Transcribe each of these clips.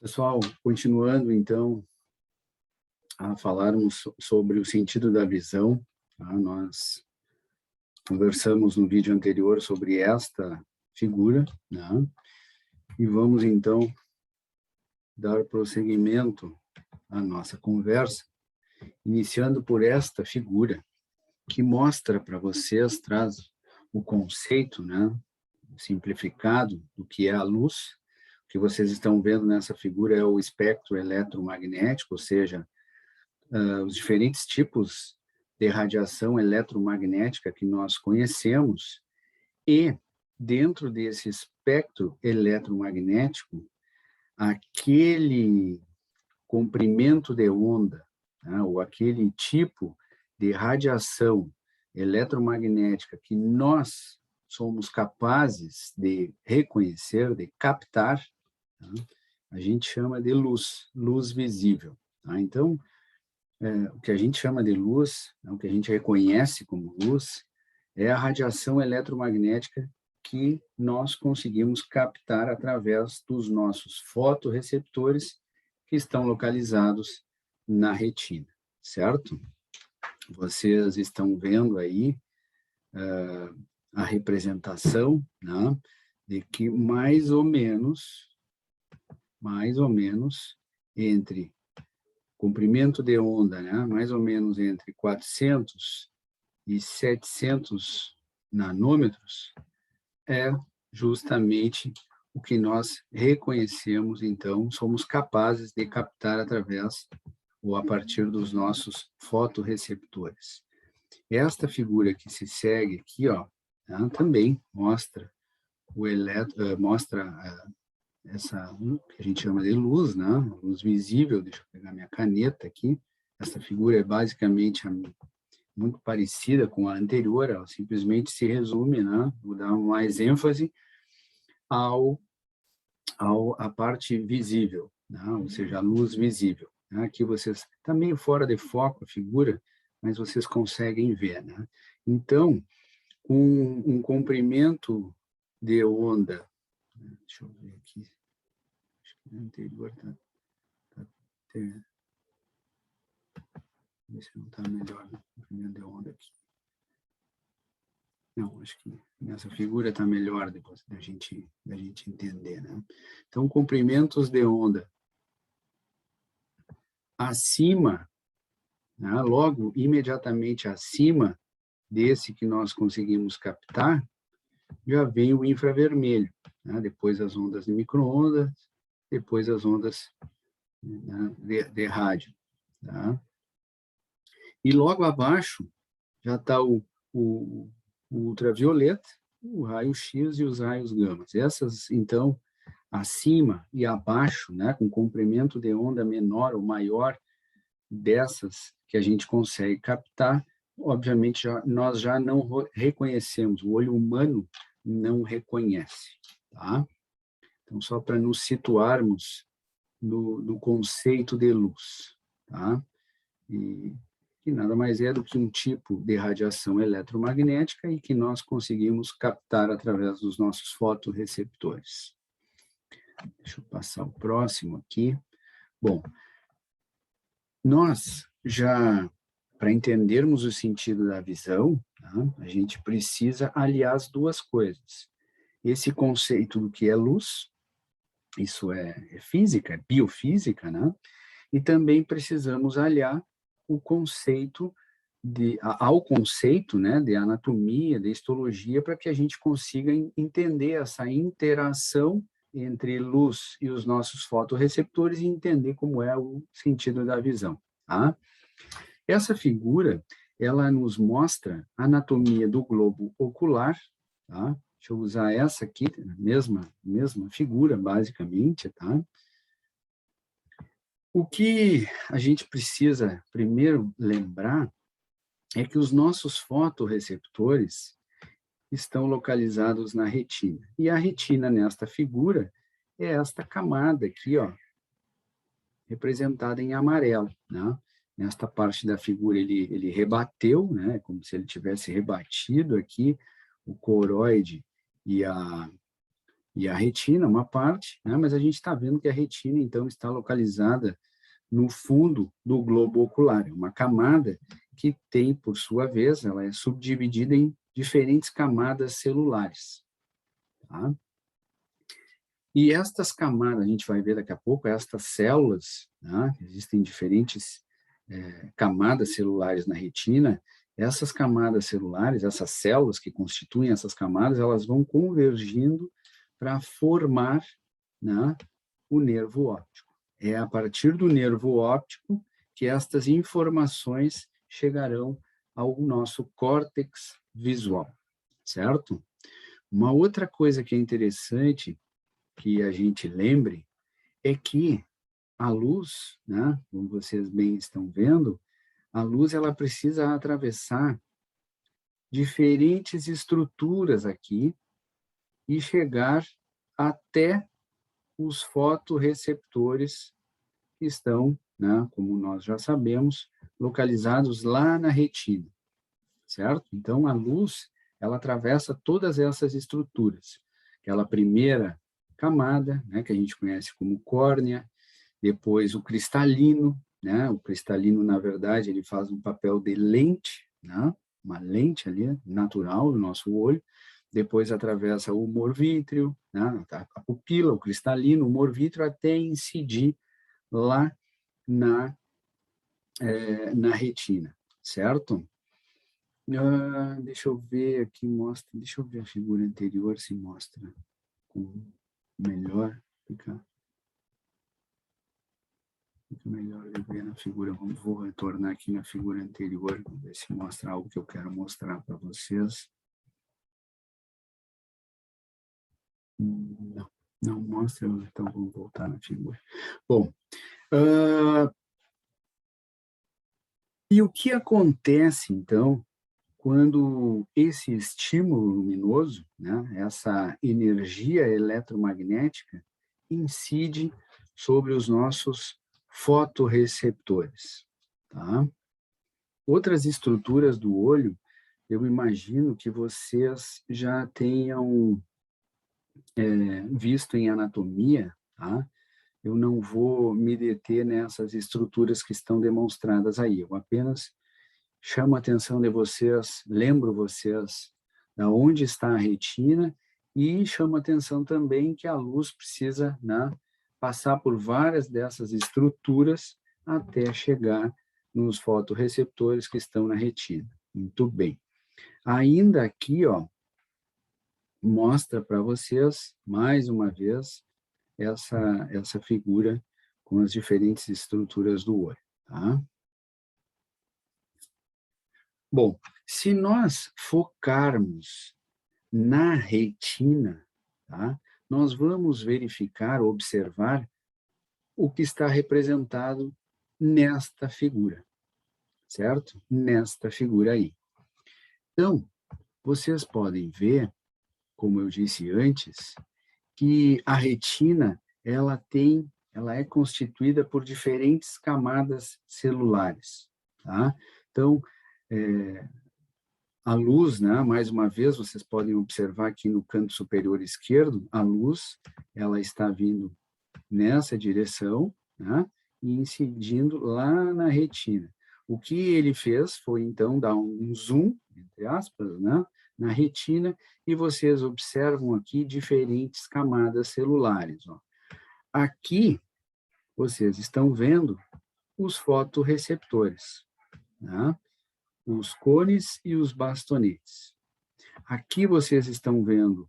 Pessoal, continuando então a falarmos sobre o sentido da visão, tá? Nós conversamos no vídeo anterior sobre esta figura, né? E vamos então dar prosseguimento à nossa conversa, iniciando por esta figura, que mostra para vocês, traz o conceito, né, simplificado do que é a luz. O que vocês estão vendo nessa figura é o espectro eletromagnético, ou seja, os diferentes tipos de radiação eletromagnética que nós conhecemos, e dentro desse espectro eletromagnético, aquele comprimento de onda, né, ou aquele tipo de radiação eletromagnética que nós somos capazes de reconhecer, de captar, tá? A gente chama de luz, luz visível. Tá? Então, o que a gente chama de luz, o que a gente reconhece como luz, é a radiação eletromagnética que nós conseguimos captar através dos nossos fotorreceptores que estão localizados na retina, certo? Vocês estão vendo aí a representação, né, de que mais ou menos entre comprimento de onda, né, mais ou menos entre 400 e 700 nanômetros, é justamente o que nós reconhecemos, então, somos capazes de captar através ou a partir dos nossos fotorreceptores. Esta figura que se segue aqui, ó, né, também mostra essa que a gente chama de luz, né, luz visível. Deixa eu pegar minha caneta aqui. Essa figura é basicamente muito parecida com a anterior, ela simplesmente se resume, né, vou dar mais ênfase à parte visível, né, ou seja, a luz visível. Né? Aqui vocês, está meio fora de foco a figura, mas vocês conseguem ver, né? Então, um comprimento de onda, deixa eu ver aqui, acho que o anterior ver se não está melhor, né? Comprimento de onda aqui. Não, acho que nessa figura está melhor depois da gente entender, né? Então, comprimentos de onda acima, né, logo, imediatamente acima desse que nós conseguimos captar, já vem o infravermelho, né? Depois as ondas de micro-ondas, depois as ondas, né, de rádio. Tá? E logo abaixo já está o ultravioleta, o raio-x e os raios gama. Essas, então, acima e abaixo, né, com comprimento de onda menor ou maior dessas que a gente consegue captar, obviamente nós já não reconhecemos, o olho humano não reconhece. Tá? Então, só para nos situarmos no conceito de luz. Tá? E que nada mais é do que um tipo de radiação eletromagnética e que nós conseguimos captar através dos nossos fotorreceptores. Deixa eu passar o próximo aqui. Bom, nós já, para entendermos o sentido da visão, tá, a gente precisa aliar as duas coisas. Esse conceito do que é luz, isso é física, é biofísica, né? E também precisamos aliar o conceito ao conceito, né, de anatomia, de histologia, para que a gente consiga entender essa interação entre luz e os nossos fotorreceptores e entender como é o sentido da visão. Tá? Essa figura, ela nos mostra a anatomia do globo ocular. Tá? Deixa eu usar essa aqui, mesma figura, basicamente. Tá? O que a gente precisa primeiro lembrar é que os nossos fotorreceptores estão localizados na retina. E a retina, nesta figura, é esta camada aqui, ó, representada em amarelo. Né? Nesta parte da figura ele rebateu, né? Como se ele tivesse rebatido aqui o coroide e a e a retina, uma parte, né? Mas a gente está vendo que a retina, então, está localizada no fundo do globo ocular. É uma camada que tem, por sua vez, ela é subdividida em diferentes camadas celulares. Tá? E estas camadas, a gente vai ver daqui a pouco, estas células, né? Existem diferentes camadas celulares na retina. Essas camadas celulares, essas células que constituem essas camadas, elas vão convergindo para formar, né, o nervo óptico. É a partir do nervo óptico que estas informações chegarão ao nosso córtex visual, certo? Uma outra coisa que é interessante que a gente lembre é que a luz, né, como vocês bem estão vendo, a luz ela precisa atravessar diferentes estruturas aqui e chegar até os fotorreceptores que estão, né, como nós já sabemos, localizados lá na retina, certo? Então, a luz, ela atravessa todas essas estruturas. Aquela primeira camada, né, que a gente conhece como córnea, depois o cristalino, né? O cristalino, na verdade, ele faz um papel de lente, né? Uma lente ali, natural do nosso olho. Depois atravessa o humor vítreo, né? A pupila, o cristalino, o humor vítreo, até incidir lá na retina, certo? Deixa eu ver aqui, deixa eu ver a figura anterior se mostra com melhor, fica melhor eu ver na figura. Vou retornar aqui na figura anterior, ver se mostra algo que eu quero mostrar para vocês. Não, não mostra, então vamos voltar na figura. Bom, e o que acontece, então, quando esse estímulo luminoso, né, essa energia eletromagnética, incide sobre os nossos fotorreceptores, tá? Outras estruturas do olho, eu imagino que vocês já tenham visto em anatomia, tá? Eu não vou me deter nessas estruturas que estão demonstradas aí, eu apenas chamo a atenção de vocês, lembro vocês da onde está a retina e chamo a atenção também que a luz precisa, né, passar por várias dessas estruturas até chegar nos fotorreceptores que estão na retina. Muito bem. Ainda aqui, ó, mostra para vocês, mais uma vez, essa figura com as diferentes estruturas do olho, tá? Bom, se nós focarmos na retina, tá, nós vamos verificar, observar o que está representado nesta figura, certo? Nesta figura aí. Então, vocês podem ver, como eu disse antes, que a retina, ela é constituída por diferentes camadas celulares, tá? Então, a luz, né, mais uma vez, vocês podem observar aqui no canto superior esquerdo, a luz, ela está vindo nessa direção, né, e incidindo lá na retina. O que ele fez foi, então, dar um zoom, entre aspas, né, na retina, e vocês observam aqui diferentes camadas celulares. Ó. Aqui, vocês estão vendo os fotorreceptores, né, os cones e os bastonetes. Aqui vocês estão vendo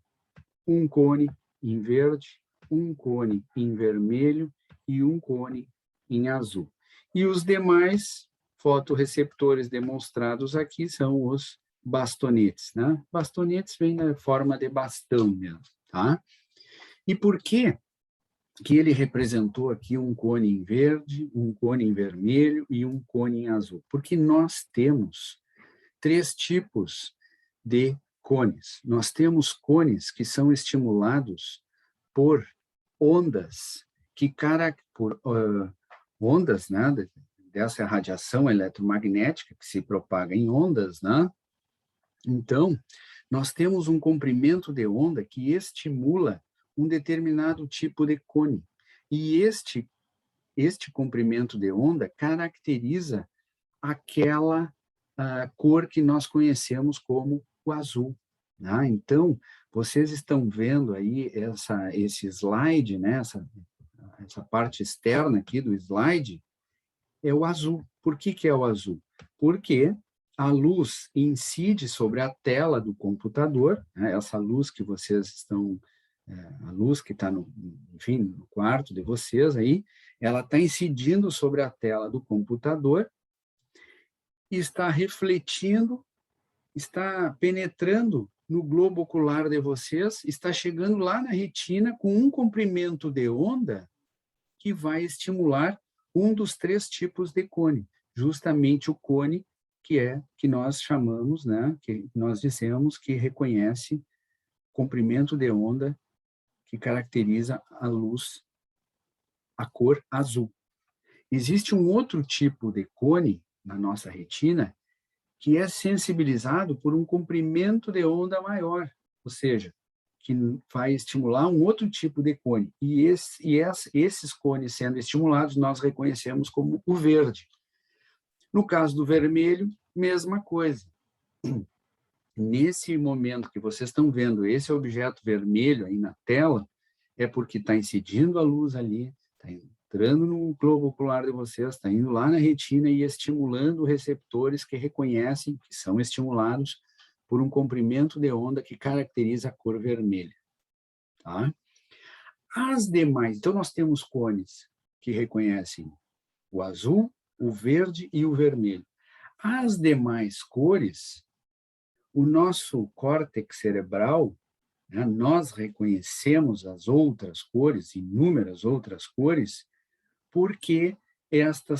um cone em verde, um cone em vermelho e um cone em azul. E os demais fotorreceptores demonstrados aqui são os bastonetes, né? Bastonetes vêm na forma de bastão mesmo, tá? E por que ele representou aqui um cone em verde, um cone em vermelho e um cone em azul? Porque nós temos 3 tipos de cones. Nós temos cones que são estimulados por ondas ondas, né, dessa radiação eletromagnética que se propaga em ondas, né? Então, nós temos um comprimento de onda que estimula um determinado tipo de cone. E este comprimento de onda caracteriza aquela cor que nós conhecemos como o azul. Né? Então, vocês estão vendo aí esse slide, né? essa parte externa aqui do slide, é o azul. Por que é o azul? Porque a luz incide sobre a tela do computador, né? Essa luz que vocês estão, a luz que está enfim, no quarto de vocês aí, ela está incidindo sobre a tela do computador e está refletindo, está penetrando no globo ocular de vocês, está chegando lá na retina com um comprimento de onda que vai estimular um dos 3 tipos de cone, justamente o cone que nós chamamos, né, que nós dissemos que reconhece comprimento de onda que caracteriza a luz, a cor azul. Existe um outro tipo de cone na nossa retina que é sensibilizado por um comprimento de onda maior, ou seja, que vai estimular um outro tipo de cone. E esses cones sendo estimulados, nós reconhecemos como o verde. No caso do vermelho, mesma coisa. Nesse momento que vocês estão vendo esse objeto vermelho aí na tela, é porque está incidindo a luz ali, está entrando no globo ocular de vocês, está indo lá na retina e estimulando receptores que reconhecem, que são estimulados por um comprimento de onda que caracteriza a cor vermelha. Tá? As demais, então nós temos cones que reconhecem o azul, o verde e o vermelho. As demais cores, o nosso córtex cerebral, né, nós reconhecemos as outras cores, inúmeras outras cores, porque esta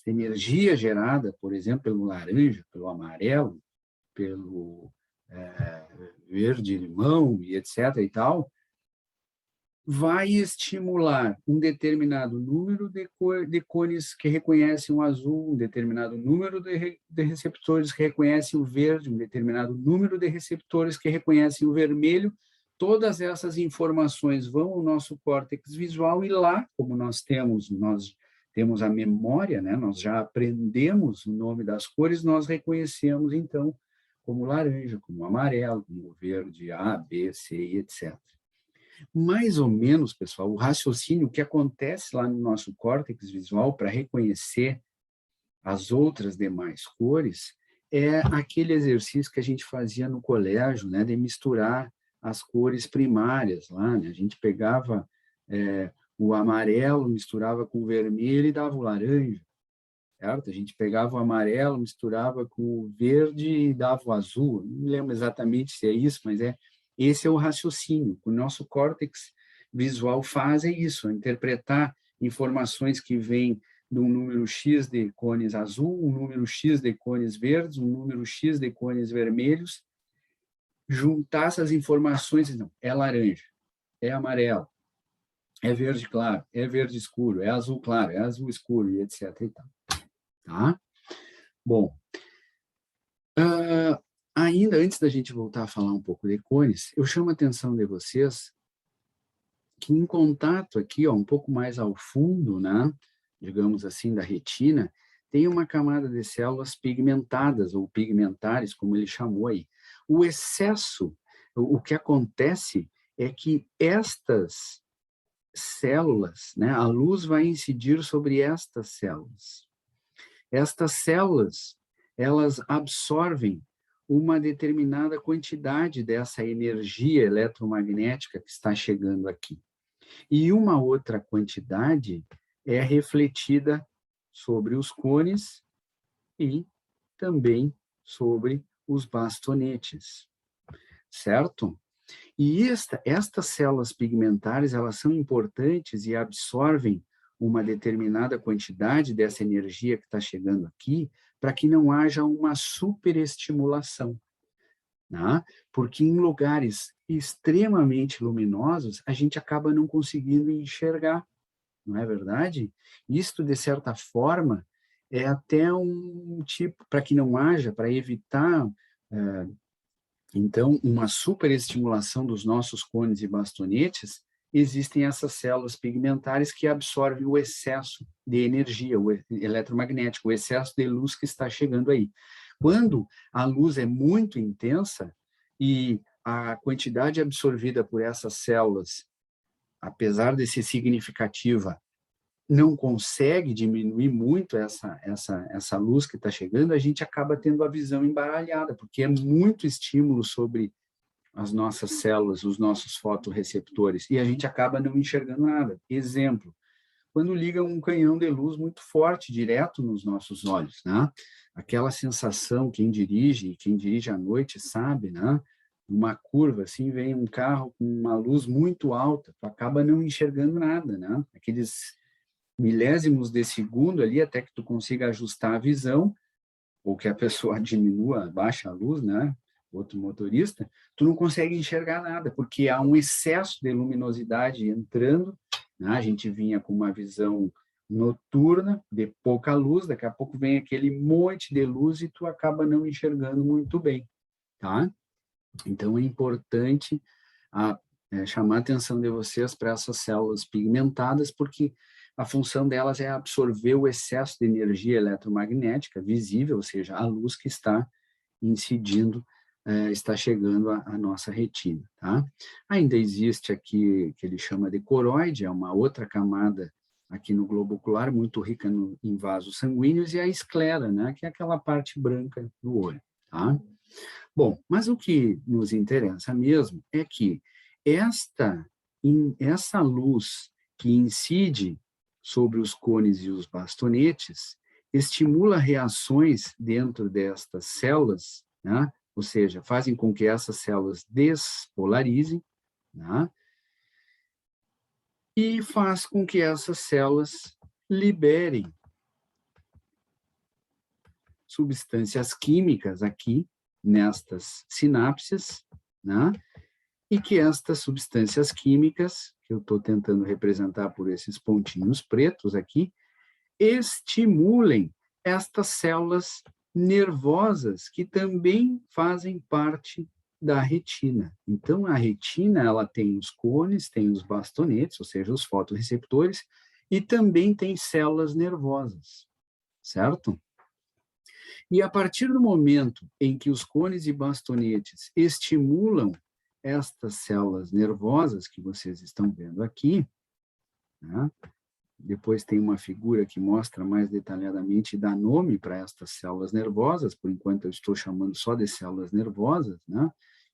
energia gerada, por exemplo, pelo laranja, pelo amarelo, pelo verde-limão e etc. e tal, vai estimular um determinado número de cores que reconhecem o azul, um determinado número de receptores que reconhecem o verde, um determinado número de receptores que reconhecem o vermelho. Todas essas informações vão ao nosso córtex visual e lá, como nós temos a memória, né? Nós já aprendemos o nome das cores, nós reconhecemos, então, como laranja, como amarelo, como verde, A, B, C, etc. Mais ou menos, pessoal, o raciocínio que acontece lá no nosso córtex visual para reconhecer as outras demais cores é aquele exercício que a gente fazia no colégio, né, de misturar as cores primárias lá, né? A gente pegava o amarelo, misturava com o vermelho e dava o laranja, certo? A gente pegava o amarelo, misturava com o verde e dava o azul. Não me lembro exatamente se é isso, mas esse é o raciocínio. O nosso córtex visual faz isso, interpretar informações que vêm de um número X de cones azul, um número X de cones verdes, um número X de cones vermelhos, juntar essas informações, não, é laranja, é amarelo, é verde claro, é verde escuro, é azul claro, é azul escuro, e etc. E tal. Tá? Bom, ainda antes da gente voltar a falar um pouco de cones, eu chamo a atenção de vocês que em contato aqui, ó, um pouco mais ao fundo, né, digamos assim, da retina, tem uma camada de células pigmentadas, ou pigmentares, como ele chamou aí. O excesso, o que acontece é que estas células, né, a luz vai incidir sobre estas células. Estas células, elas absorvem uma determinada quantidade dessa energia eletromagnética que está chegando aqui. E uma outra quantidade é refletida sobre os cones e também sobre os bastonetes, certo? E estas células pigmentares, elas são importantes e absorvem uma determinada quantidade dessa energia que está chegando aqui, para que não haja uma superestimulação. Né? Porque em lugares extremamente luminosos, a gente acaba não conseguindo enxergar, não é verdade? Isto, de certa forma, é até um tipo, para que não haja, para evitar Então, uma superestimulação dos nossos cones e bastonetes, existem essas células pigmentares que absorvem o excesso de energia, o eletromagnético, o excesso de luz que está chegando aí. Quando a luz é muito intensa e a quantidade absorvida por essas células, apesar de ser significativa, não consegue diminuir muito essa luz que está chegando, a gente acaba tendo a visão embaralhada, porque é muito estímulo sobre as nossas células, os nossos fotorreceptores, e a gente acaba não enxergando nada. Exemplo, quando liga um canhão de luz muito forte, direto nos nossos olhos, né? Aquela sensação, quem dirige à noite sabe, né? Uma curva, assim, vem um carro com uma luz muito alta, tu acaba não enxergando nada, né? Aqueles milésimos de segundo ali, até que tu consiga ajustar a visão, ou que a pessoa diminua, baixa a luz, né? Outro motorista, tu não consegue enxergar nada, porque há um excesso de luminosidade entrando, né? A gente vinha com uma visão noturna, de pouca luz, daqui a pouco vem aquele monte de luz e tu acaba não enxergando muito bem, tá? Então, é importante chamar a atenção de vocês para essas células pigmentadas, porque a função delas é absorver o excesso de energia eletromagnética visível, ou seja, a luz que está incidindo, está chegando à nossa retina. Tá? Ainda existe aqui, que ele chama de coroide, é uma outra camada aqui no globo ocular, muito rica em vasos sanguíneos, e a esclera, né, que é aquela parte branca do olho. Tá? Bom, mas o que nos interessa mesmo é que essa luz que incide sobre os cones e os bastonetes estimula reações dentro destas células, né? Ou seja, fazem com que essas células despolarizem, né? E faz com que essas células liberem substâncias químicas aqui nestas sinapses, né? E que estas substâncias químicas, que eu estou tentando representar por esses pontinhos pretos aqui, estimulem estas células nervosas que também fazem parte da retina. Então, a retina, ela tem os cones, tem os bastonetes, ou seja, os fotorreceptores, e também tem células nervosas, certo? E a partir do momento em que os cones e bastonetes estimulam estas células nervosas que vocês estão vendo aqui, né? Depois tem uma figura que mostra mais detalhadamente e dá nome para estas células nervosas, por enquanto eu estou chamando só de células nervosas, né?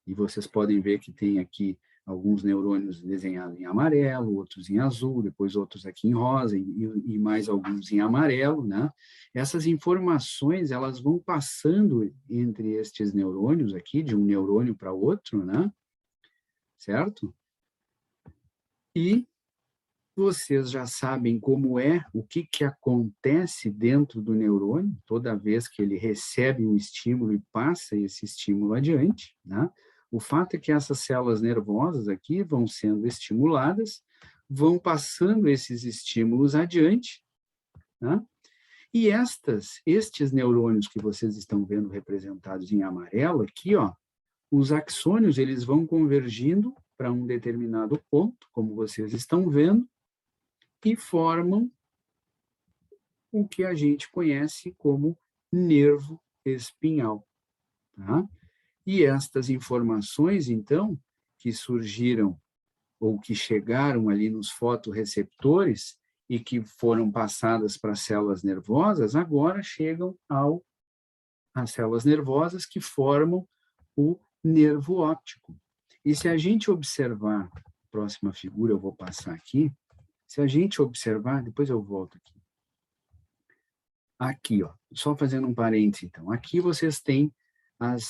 E vocês podem ver que tem aqui alguns neurônios desenhados em amarelo, outros em azul, depois outros aqui em rosa e mais alguns em amarelo, né? Essas informações, elas vão passando entre estes neurônios aqui, de um neurônio para outro, né? Certo? E vocês já sabem como é, o que acontece dentro do neurônio, toda vez que ele recebe um estímulo e passa esse estímulo adiante, né? O fato é que essas células nervosas aqui vão sendo estimuladas, vão passando esses estímulos adiante, né? E estes neurônios que vocês estão vendo representados em amarelo aqui, ó, os axônios, eles vão convergindo para um determinado ponto, como vocês estão vendo, e formam o que a gente conhece como nervo espinhal. Tá? E estas informações, então, que surgiram ou que chegaram ali nos fotorreceptores e que foram passadas para as células nervosas, agora chegam às células nervosas que formam o nervo óptico. E se a gente observar, a próxima figura eu vou passar aqui, se a gente observar, depois eu volto aqui. Aqui, ó, só fazendo um parênteses, então. Aqui vocês têm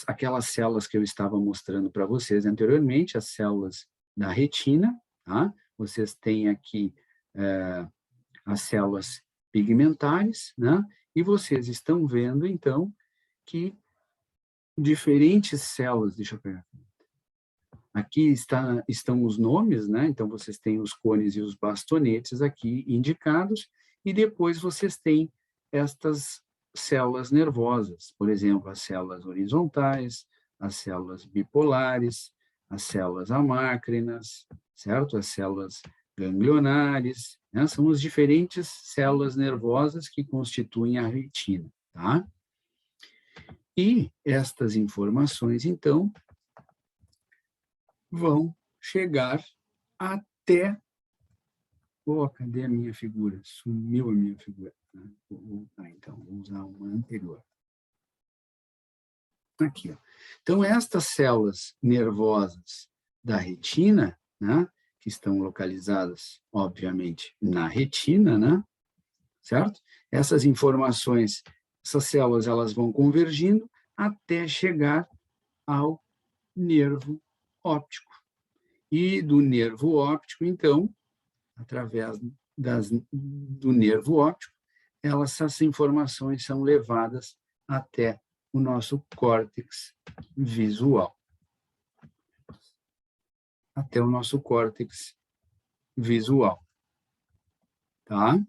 aquelas células que eu estava mostrando para vocês anteriormente, as células da retina, tá? Vocês têm aqui as células pigmentares, né? E vocês estão vendo, então, que diferentes células, deixa eu pegar aqui. Aqui estão os nomes, né? Então, vocês têm os cones e os bastonetes aqui indicados, e depois vocês têm estas células nervosas, por exemplo, as células horizontais, as células bipolares, as células amácrinas, certo? As células ganglionares, né? São as diferentes células nervosas que constituem a retina, tá? E estas informações, então, vão chegar até... Oh, cadê a minha figura? Sumiu a minha figura. Então, vou usar uma anterior. Aqui, ó. Então, estas células nervosas da retina, né, que estão localizadas, obviamente, na retina, né, certo? Essas informações, essas células, elas vão convergindo até chegar ao nervo óptico. E do nervo óptico, então, através do nervo óptico, essas informações são levadas até o nosso córtex visual. Até o nosso córtex visual. Tá?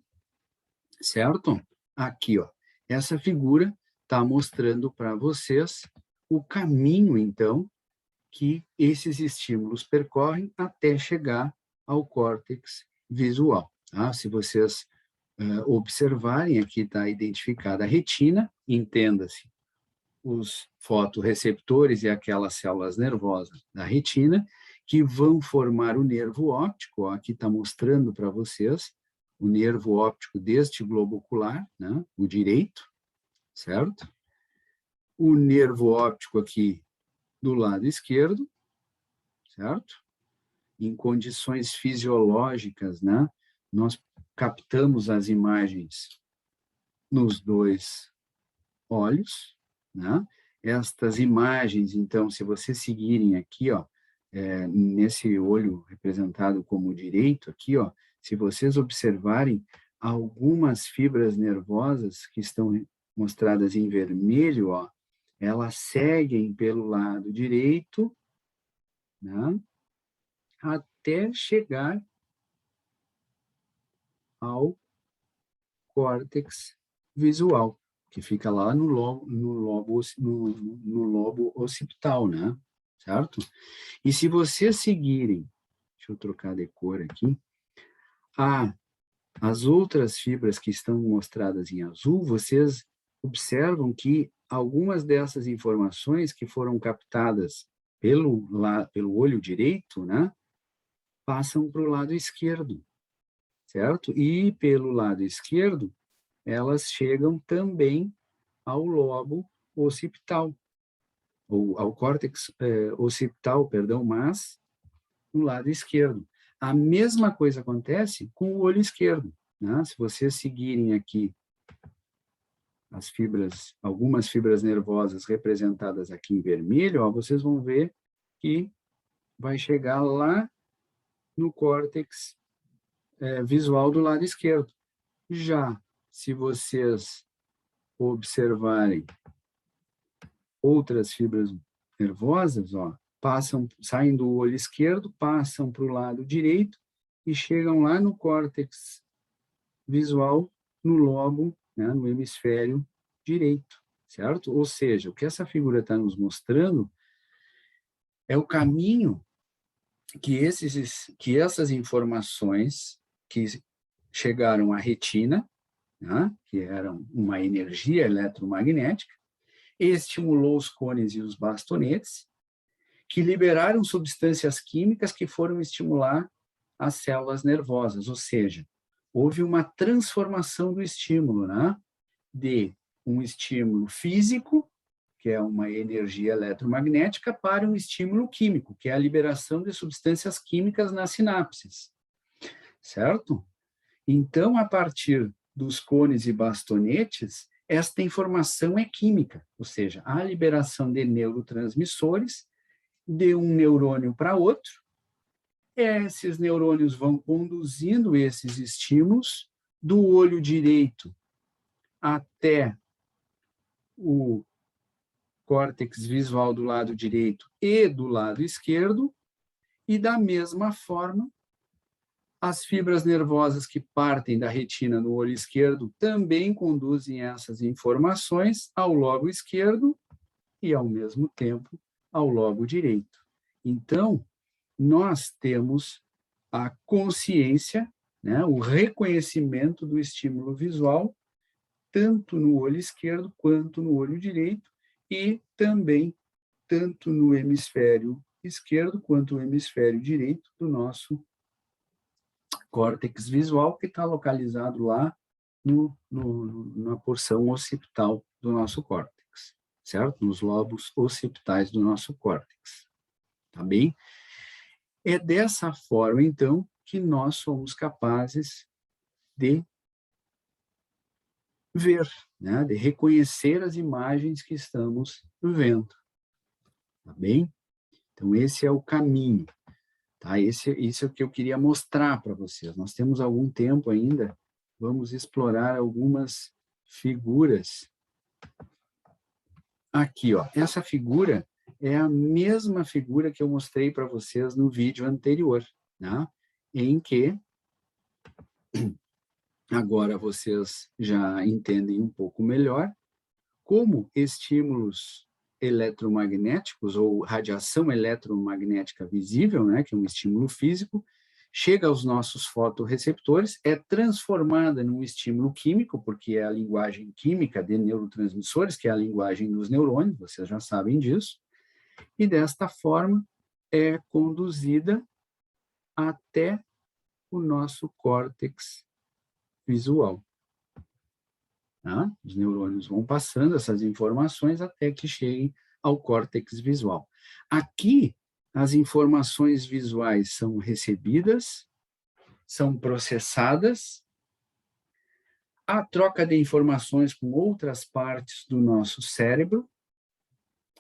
Certo? Aqui, ó. Essa figura está mostrando para vocês o caminho, então, que esses estímulos percorrem até chegar ao córtex visual. Tá? Se vocês observarem, aqui está identificada a retina, entenda-se, os fotorreceptores e aquelas células nervosas da retina, que vão formar o nervo óptico. Ó, aqui está mostrando para vocês o nervo óptico deste globo ocular, né, o direito, certo? O nervo óptico aqui do lado esquerdo, certo? Em condições fisiológicas, né, nós captamos as imagens nos dois olhos, né? Estas imagens, então, se vocês seguirem aqui, ó, nesse olho representado como direito aqui, ó, se vocês observarem algumas fibras nervosas que estão mostradas em vermelho, ó, elas seguem pelo lado direito, né, até chegar ao córtex visual, que fica lá no lobo occipital, né? Certo? E se vocês seguirem, deixa eu trocar de cor aqui, as outras fibras que estão mostradas em azul, vocês observam que algumas dessas informações que foram captadas pelo olho direito, né, passam para o lado esquerdo, certo? E pelo lado esquerdo, elas chegam também ao lobo occipital, ou ao córtex occipital, perdão, mas no lado esquerdo. A mesma coisa acontece com o olho esquerdo, né? Se vocês seguirem aqui as fibras, algumas fibras nervosas representadas aqui em vermelho, ó, vocês vão ver que vai chegar lá no córtex visual do lado esquerdo. Já se vocês observarem outras fibras nervosas, ó, saem do olho esquerdo, passam para o lado direito e chegam lá no córtex visual, no lobo, né, no hemisfério direito, certo? Ou seja, o que essa figura está nos mostrando é o caminho que essas informações que chegaram à retina, né, que eram uma energia eletromagnética, estimulou os cones e os bastonetes, que liberaram substâncias químicas que foram estimular as células nervosas, ou seja, houve uma transformação do estímulo, né? De um estímulo físico, que é uma energia eletromagnética, para um estímulo químico, que é a liberação de substâncias químicas nas sinapses, certo? Então, a partir dos cones e bastonetes, esta informação é química, ou seja, a liberação de neurotransmissores de um neurônio para outro. Esses neurônios vão conduzindo esses estímulos do olho direito até o córtex visual do lado direito e do lado esquerdo, e da mesma forma, as fibras nervosas que partem da retina no olho esquerdo também conduzem essas informações ao lobo esquerdo e, ao mesmo tempo, ao lobo direito. Então, nós temos a consciência, né, o reconhecimento do estímulo visual, tanto no olho esquerdo quanto no olho direito, e também tanto no hemisfério esquerdo quanto no hemisfério direito do nosso córtex visual, que está localizado lá na porção occipital do nosso córtex, certo? Nos lobos occipitais do nosso córtex, tá bem? É dessa forma, então, que nós somos capazes de ver, né? De reconhecer as imagens que estamos vendo, tá bem? Então, esse é o caminho, tá? Esse é o que eu queria mostrar para vocês. Nós temos algum tempo ainda, vamos explorar algumas figuras. Aqui, ó, essa figura é a mesma figura que eu mostrei para vocês no vídeo anterior, né? Em que agora vocês já entendem um pouco melhor como estímulos eletromagnéticos ou radiação eletromagnética visível, né, que é um estímulo físico, chega aos nossos fotorreceptores, é transformada num estímulo químico, porque é a linguagem química de neurotransmissores, que é a linguagem dos neurônios, vocês já sabem disso, e desta forma é conduzida até o nosso córtex visual. Tá? Os neurônios vão passando essas informações até que cheguem ao córtex visual. Aqui, as informações visuais são recebidas, são processadas, a troca de informações com outras partes do nosso cérebro,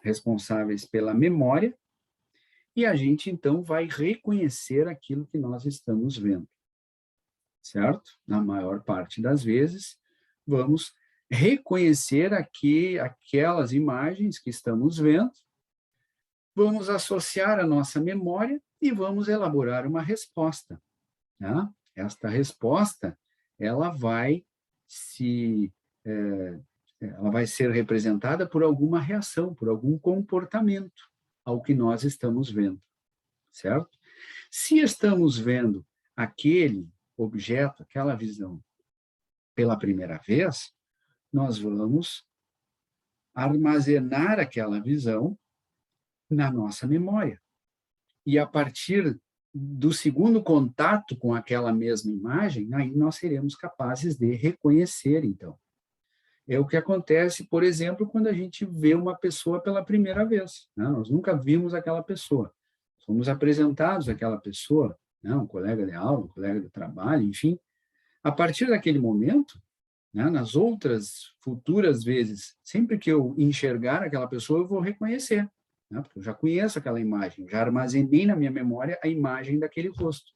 responsáveis pela memória, e a gente, então, vai reconhecer aquilo que nós estamos vendo, certo? Na maior parte das vezes, vamos reconhecer aqui aquelas imagens que estamos vendo, vamos associar a nossa memória e vamos elaborar uma resposta. Tá? Esta resposta, ela vai ser representada por alguma reação, por algum comportamento ao que nós estamos vendo, certo? Se estamos vendo aquele objeto, aquela visão pela primeira vez, nós vamos armazenar aquela visão na nossa memória. E a partir do segundo contato com aquela mesma imagem, aí nós seremos capazes de reconhecer, então. É o que acontece, por exemplo, quando a gente vê uma pessoa pela primeira vez, né? Nós nunca vimos aquela pessoa. Somos apresentados àquela pessoa, né? Um colega de aula, um colega de trabalho, enfim. A partir daquele momento, né, nas outras futuras vezes, sempre que eu enxergar aquela pessoa, eu vou reconhecer, né, porque eu já conheço aquela imagem, já armazenei na minha memória a imagem daquele rosto.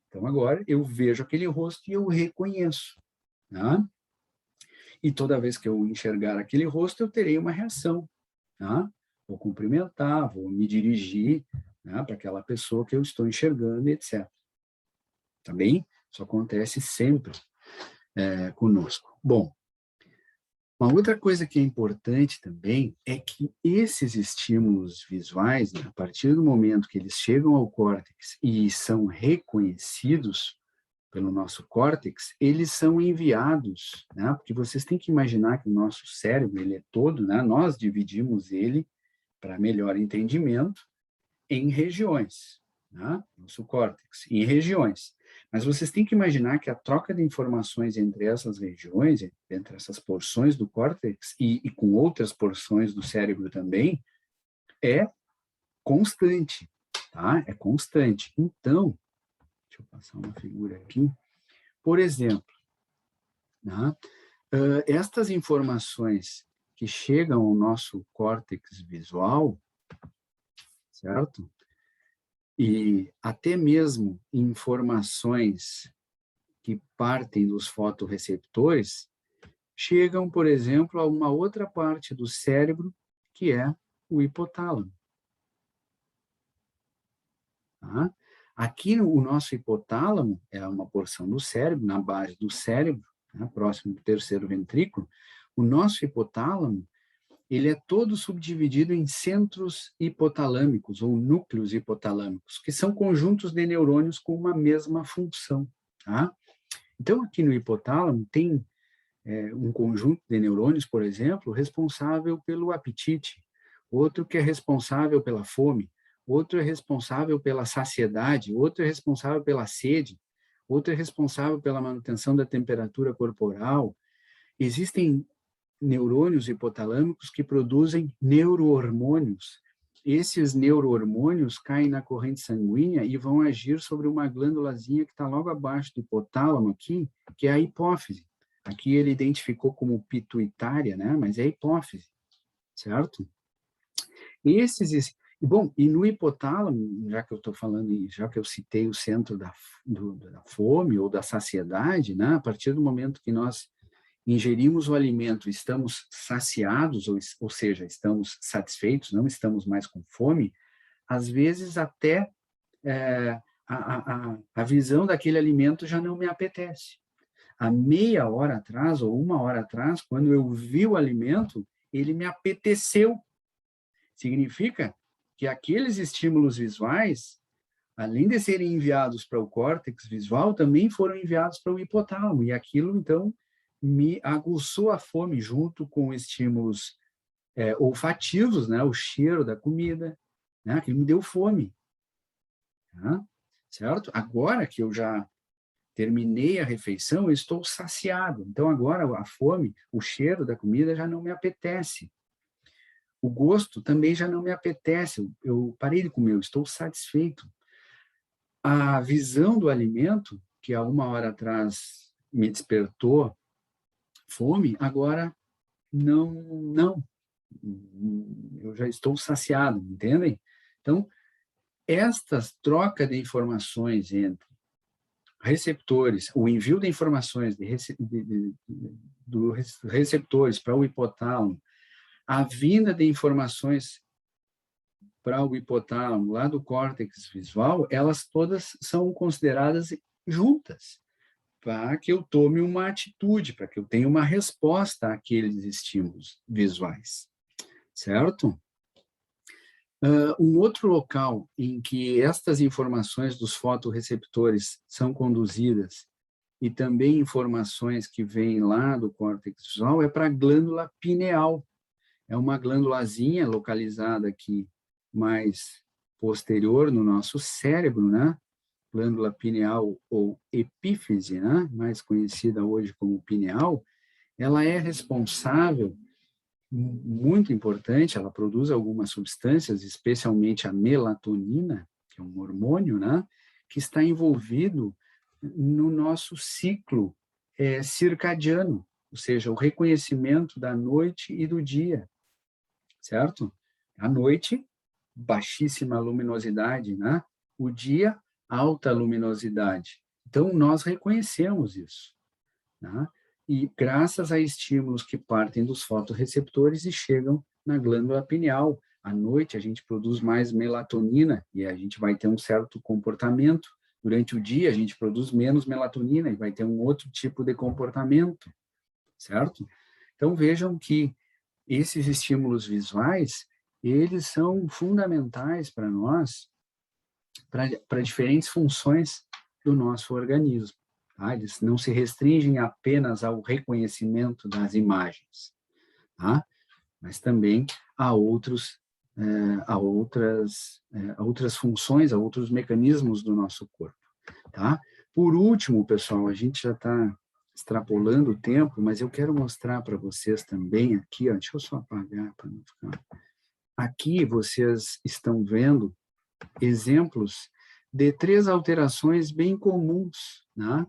Então, agora, eu vejo aquele rosto e eu reconheço. Né? E toda vez que eu enxergar aquele rosto, eu terei uma reação. Né? Vou cumprimentar, vou me dirigir, né, para aquela pessoa que eu estou enxergando, etc. Tá bem? Isso acontece sempre conosco. Bom, uma outra coisa que é importante também é que esses estímulos visuais, né, a partir do momento que eles chegam ao córtex e são reconhecidos pelo nosso córtex, eles são enviados, né, porque vocês têm que imaginar que o nosso cérebro, ele é todo, né, nós dividimos ele, para melhor entendimento, em regiões, né, nosso córtex, em regiões. Mas vocês têm que imaginar que a troca de informações entre essas regiões, entre essas porções do córtex e com outras porções do cérebro também, é constante, tá? É constante. Então, deixa eu passar uma figura aqui. Por exemplo, né, estas informações que chegam ao nosso córtex visual, certo? E até mesmo informações que partem dos fotorreceptores chegam, por exemplo, a uma outra parte do cérebro, que é o hipotálamo. Tá? Aqui, o nosso hipotálamo é uma porção do cérebro, na base do cérebro, né, próximo do terceiro ventrículo. O nosso hipotálamo, ele é todo subdividido em centros hipotalâmicos, ou núcleos hipotalâmicos, que são conjuntos de neurônios com uma mesma função, tá? Então, aqui no hipotálamo tem um conjunto de neurônios, por exemplo, responsável pelo apetite, outro que é responsável pela fome, outro é responsável pela saciedade, outro é responsável pela sede, outro é responsável pela manutenção da temperatura corporal. Existem neurônios hipotalâmicos que produzem neurohormônios. Esses neurohormônios caem na corrente sanguínea e vão agir sobre uma glândulazinha que está logo abaixo do hipotálamo aqui, que é a hipófise. Aqui ele identificou como pituitária, né? Mas é a hipófise, certo? Bom, e no hipotálamo, já que eu estou falando, já que eu citei o centro da fome ou da saciedade, né? A partir do momento que nós ingerimos o alimento, estamos saciados, ou seja, estamos satisfeitos, não estamos mais com fome, às vezes até a visão daquele alimento já não me apetece. Há meia hora atrás, ou uma hora atrás, quando eu vi o alimento, ele me apeteceu. Significa que aqueles estímulos visuais, além de serem enviados para o córtex visual, também foram enviados para o hipotálamo, e aquilo, então, me aguçou a fome junto com estímulos olfativos, né, o cheiro da comida, né, aquilo me deu fome, tá? Certo? Agora que eu já terminei a refeição, eu estou saciado. Então, agora a fome, o cheiro da comida já não me apetece. O gosto também já não me apetece. Eu parei de comer, eu estou satisfeito. A visão do alimento, que há uma hora atrás me despertou fome, agora não. Eu já estou saciado, entendem? Então, estas trocas de informações entre receptores, o envio de informações dos receptores para o hipotálamo, a vinda de informações para o hipotálamo, lá do córtex visual, elas todas são consideradas juntas, para que eu tome uma atitude, para que eu tenha uma resposta àqueles estímulos visuais, certo? Um outro local em que estas informações dos fotorreceptores são conduzidas e também informações que vêm lá do córtex visual é para a glândula pineal. É uma glândulazinha localizada aqui mais posterior no nosso cérebro, né? Glândula pineal ou epífise, né? Mais conhecida hoje como pineal. Ela é responsável, muito importante, ela produz algumas substâncias, especialmente a melatonina, que é um hormônio, né? Que está envolvido no nosso ciclo circadiano, ou seja, o reconhecimento da noite e do dia, certo? À noite, baixíssima luminosidade, né? O dia, alta luminosidade. Então, nós reconhecemos isso, né? E graças a estímulos que partem dos fotorreceptores e chegam na glândula pineal. À noite, a gente produz mais melatonina e a gente vai ter um certo comportamento. Durante o dia, a gente produz menos melatonina e vai ter um outro tipo de comportamento, certo? Então, vejam que esses estímulos visuais, eles são fundamentais para nós, para diferentes funções do nosso organismo. Tá? Eles não se restringem apenas ao reconhecimento das imagens, tá? Mas também a outras funções, a outros mecanismos do nosso corpo. Tá? Por último, pessoal, a gente já está extrapolando o tempo, mas eu quero mostrar para vocês também aqui, ó, deixa eu só apagar para não ficar. Aqui vocês estão vendo exemplos de 3 alterações bem comuns, né?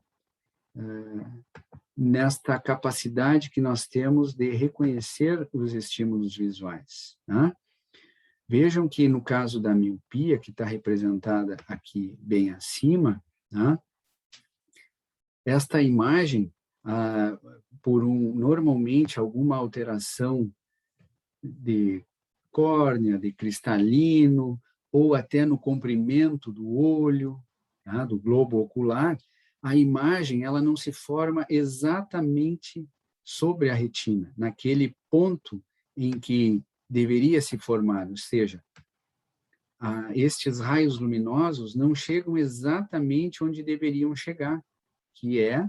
Nesta capacidade que nós temos de reconhecer os estímulos visuais, né? Vejam que no caso da miopia, que está representada aqui bem acima, né? Esta imagem, normalmente alguma alteração de córnea, de cristalino, ou até no comprimento do olho, tá? Do globo ocular, a imagem ela não se forma exatamente sobre a retina, naquele ponto em que deveria se formar, ou seja, estes raios luminosos não chegam exatamente onde deveriam chegar, que é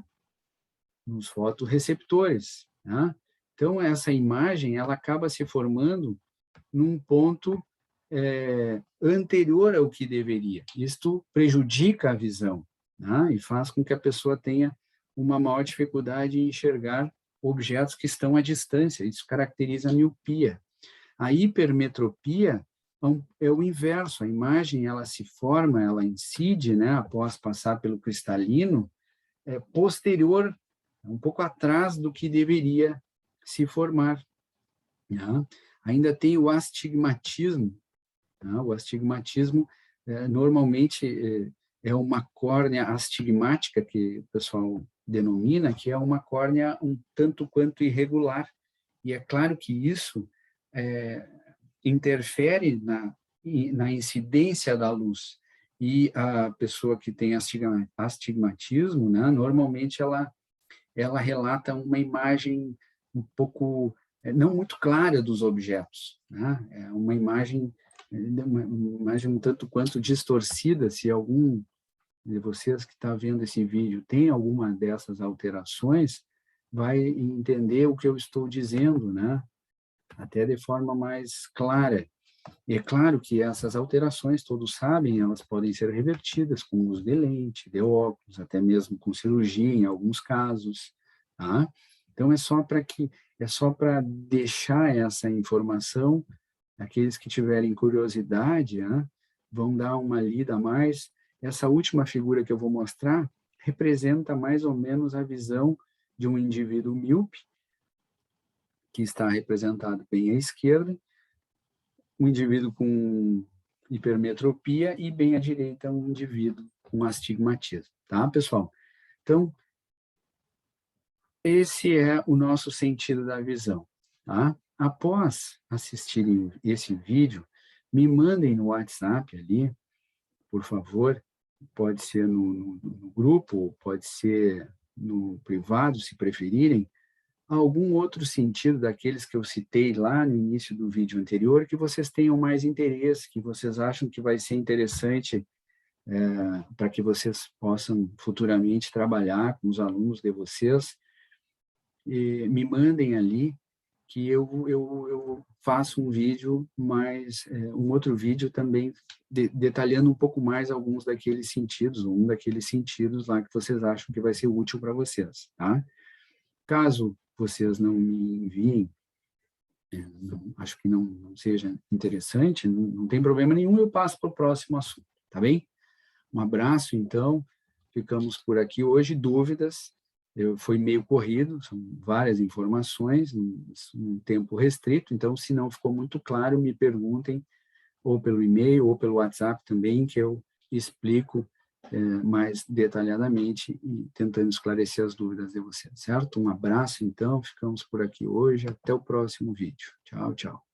nos fotorreceptores, né? Então, essa imagem, ela acaba se formando num ponto anterior ao que deveria. Isto prejudica a visão, né? E faz com que a pessoa tenha uma maior dificuldade em enxergar objetos que estão à distância. Isso caracteriza a miopia. A hipermetropia é o inverso. A imagem, ela se forma, ela incide, né, após passar pelo cristalino, posterior, um pouco atrás do que deveria se formar. Né? Ainda tem o astigmatismo. Né? O astigmatismo, normalmente, é uma córnea astigmática, que o pessoal denomina, que é uma córnea um tanto quanto irregular. E é claro que isso interfere na incidência da luz. E a pessoa que tem astigmatismo, né, normalmente ela relata uma imagem um pouco, não muito clara dos objetos, né? É uma imagem um tanto quanto distorcida. Se algum de vocês que está vendo esse vídeo tem alguma dessas alterações, vai entender o que eu estou dizendo, né? Até de forma mais clara. E é claro que essas alterações, todos sabem, elas podem ser revertidas com uso de lente, de óculos, até mesmo com cirurgia em alguns casos, tá? Então é só para deixar essa informação, aqueles que tiverem curiosidade, né, vão dar uma lida a mais. Essa última figura que eu vou mostrar representa mais ou menos a visão de um indivíduo míope, que está representado bem à esquerda, um indivíduo com hipermetropia e bem à direita um indivíduo com astigmatismo, tá, pessoal? Então, esse é o nosso sentido da visão, tá? Após assistirem esse vídeo, me mandem no WhatsApp ali, por favor, pode ser no grupo, pode ser no privado, se preferirem, algum outro sentido daqueles que eu citei lá no início do vídeo anterior, que vocês tenham mais interesse, que vocês acham que vai ser interessante para que vocês possam futuramente trabalhar com os alunos de vocês, e me mandem ali, que eu faço um vídeo mais, um outro vídeo também detalhando um pouco mais alguns daqueles sentidos, um daqueles sentidos lá que vocês acham que vai ser útil para vocês, tá? Caso vocês não me enviem, acho que não seja interessante, não tem problema nenhum, eu passo para o próximo assunto, tá bem? Um abraço, então, ficamos por aqui hoje. Dúvidas, foi meio corrido, são várias informações, num tempo restrito, então, se não ficou muito claro, me perguntem, ou pelo e-mail, ou pelo WhatsApp também, que eu explico mais detalhadamente e tentando esclarecer as dúvidas de vocês, certo? Um abraço, então, ficamos por aqui hoje, até o próximo vídeo. Tchau, tchau.